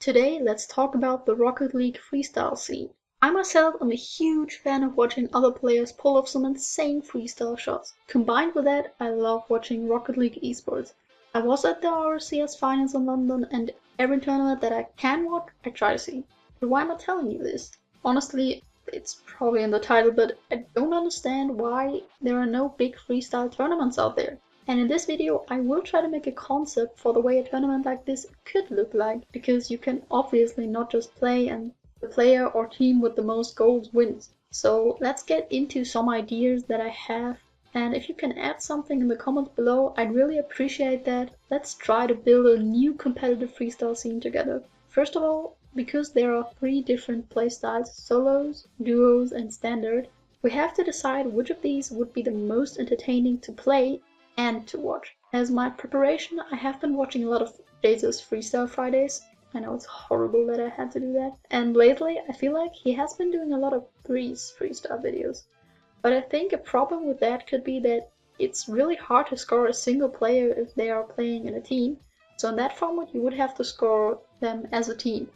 Today, let's talk about the Rocket League freestyle scene. I myself am a huge fan of watching other players pull off some insane freestyle shots. Combined with that, I love watching Rocket League esports. I was at the RCS finals in London, and every tournament that I can watch, I try to see. But why am I telling you this? Honestly, it's probably in the title, but I don't understand why there are no big freestyle tournaments out there. And in this video, I will try to make a concept for the way a tournament like this could look like, because you can obviously not just play and the player or team with the most goals wins. So let's get into some ideas that I have, and if you can add something in the comments below, I'd really appreciate that. Let's try to build a new competitive freestyle scene together. First of all, because there are 3 different playstyles, solos, duos, and standard, we have to decide which of these would be the most entertaining to play and to watch. As my preparation, I have been watching a lot of Jace's Freestyle Fridays. I know it's horrible that I had to do that. And lately, I feel like he has been doing a lot of Breit's freestyle videos. But I think a problem with that could be that it's really hard to score a single player if they are playing in a team. So in that format, you would have to score them as a team.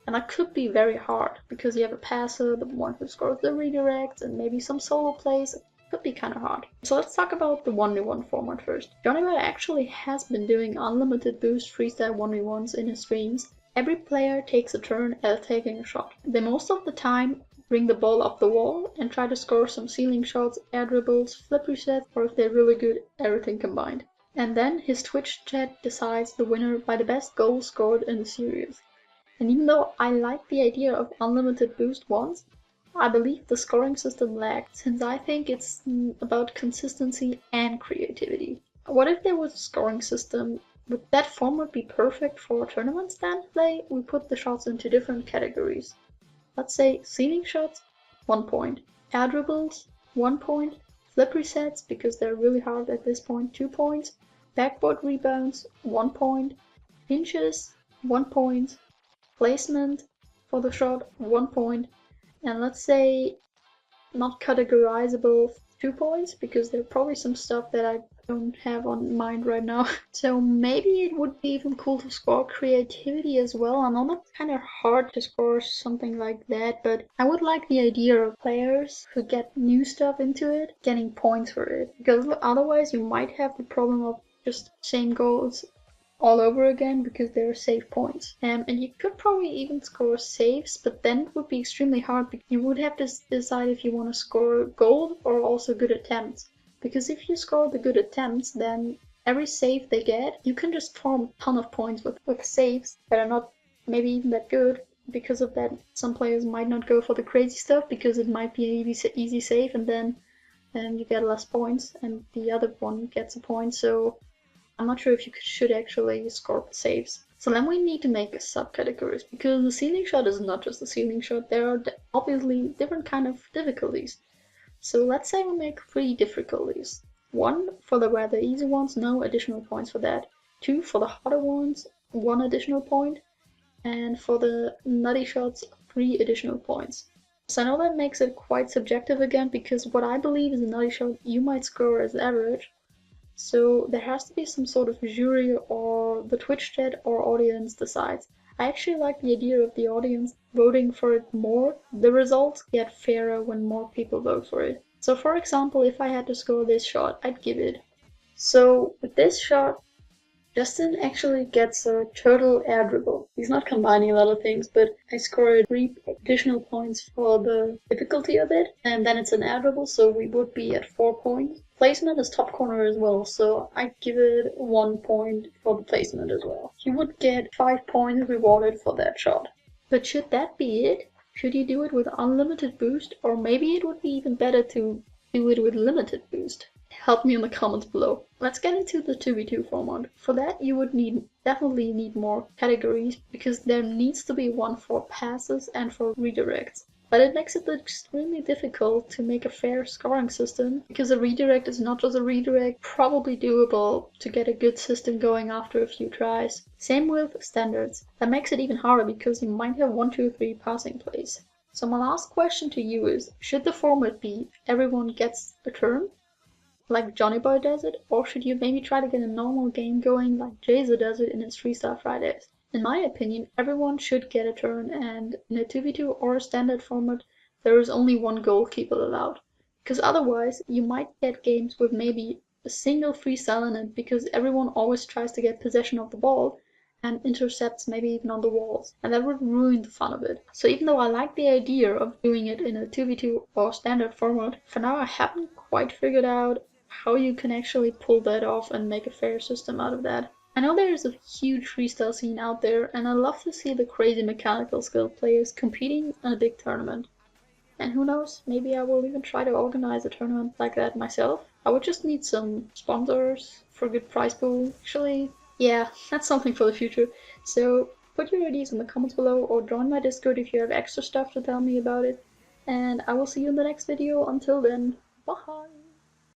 And that could be very hard, because you have a passer, the one who scores the redirects, and maybe some solo plays. Could be kind of hard. So let's talk about the 1v1 format first. Johnny actually has been doing unlimited boost freestyle 1v1s in his streams. Every player takes a turn at taking a shot. They most of the time bring the ball up the wall and try to score some ceiling shots, air dribbles, flip resets, or if they're really good, everything combined. And then his Twitch chat decides the winner by the best goal scored in the series. And even though I like the idea of unlimited boost ones, I believe the scoring system lagged, since I think it's about consistency and creativity. What if there was a scoring system? Would that format be perfect for tournaments then? Play, we put the shots into different categories. Let's say ceiling shots, 1 point. Air dribbles, 1 point. Flip resets, because they're really hard at this point, 2 points. Backboard rebounds, 1 point. Pinches, 1 point. Placement for the shot, 1 point. And let's say not categorizable 2 points, because there's probably some stuff that I don't have on mind right now. So maybe it would be even cool to score creativity as well. I know that's kind of hard to score something like that, but I would like the idea of players who get new stuff into it getting points for it, because otherwise you might have the problem of just same goals all over again, because there are save points. And you could probably even score saves, but then it would be extremely hard, because you would have to decide if you want to score gold or also good attempts. Because if you score the good attempts, then every save they get, you can just farm a ton of points with saves that are not maybe even that good. Because of that, some players might not go for the crazy stuff, because it might be an easy save, and then you get less points, and the other one gets a point. So I'm not sure if you should actually score saves. So then we need to make a subcategories, because the ceiling shot is not just a ceiling shot. There are obviously different kind of difficulties. So let's say we make 3 difficulties. 1 for the rather easy ones, no additional points for that. 2 for the harder ones, 1 additional point. And for the nutty shots, 3 additional points. So I know that makes it quite subjective again, because what I believe is a nutty shot you might score as average. So there has to be some sort of jury, or the Twitch chat or audience decides. I actually like the idea of the audience voting for it more. The results get fairer when more people vote for it. So for example, if I had to score this shot, I'd give it. So with this shot, Justin actually gets a turtle air dribble. He's not combining a lot of things, but I scored 3 additional points for the difficulty of it, and then it's an air dribble, so we would be at 4 points. Placement is top corner as well, so I'd give it 1 point for the placement as well. You would get 5 points rewarded for that shot. But should that be it? Should you do it with unlimited boost, or maybe it would be even better to do it with limited boost? Help me in the comments below. Let's get into the 2v2 format. For that you would definitely need more categories, because there needs to be one for passes and for redirects. But it makes it extremely difficult to make a fair scoring system, because a redirect is not just a redirect, probably doable to get a good system going after a few tries. Same with standards. That makes it even harder, because you might have 1, 2, 3 passing plays. So my last question to you is, should the format be everyone gets a turn, like Johnny does it, or should you maybe try to get a normal game going like Jaza does it in his Freestyle Fridays? In my opinion, everyone should get a turn, and in a 2v2 or a standard format, there is only one goalkeeper allowed. Because otherwise, you might get games with maybe a single freestyle in it because everyone always tries to get possession of the ball and intercepts maybe even on the walls, and that would ruin the fun of it. So even though I like the idea of doing it in a 2v2 or standard format, for now I haven't quite figured out how you can actually pull that off and make a fair system out of that. I know there is a huge freestyle scene out there, and I love to see the crazy mechanical skilled players competing in a big tournament. And who knows, maybe I will even try to organize a tournament like that myself. I would just need some sponsors for a good prize pool. Actually, yeah, that's something for the future. So put your ideas in the comments below or join my Discord if you have extra stuff to tell me about it. And I will see you in the next video. Until then, bye!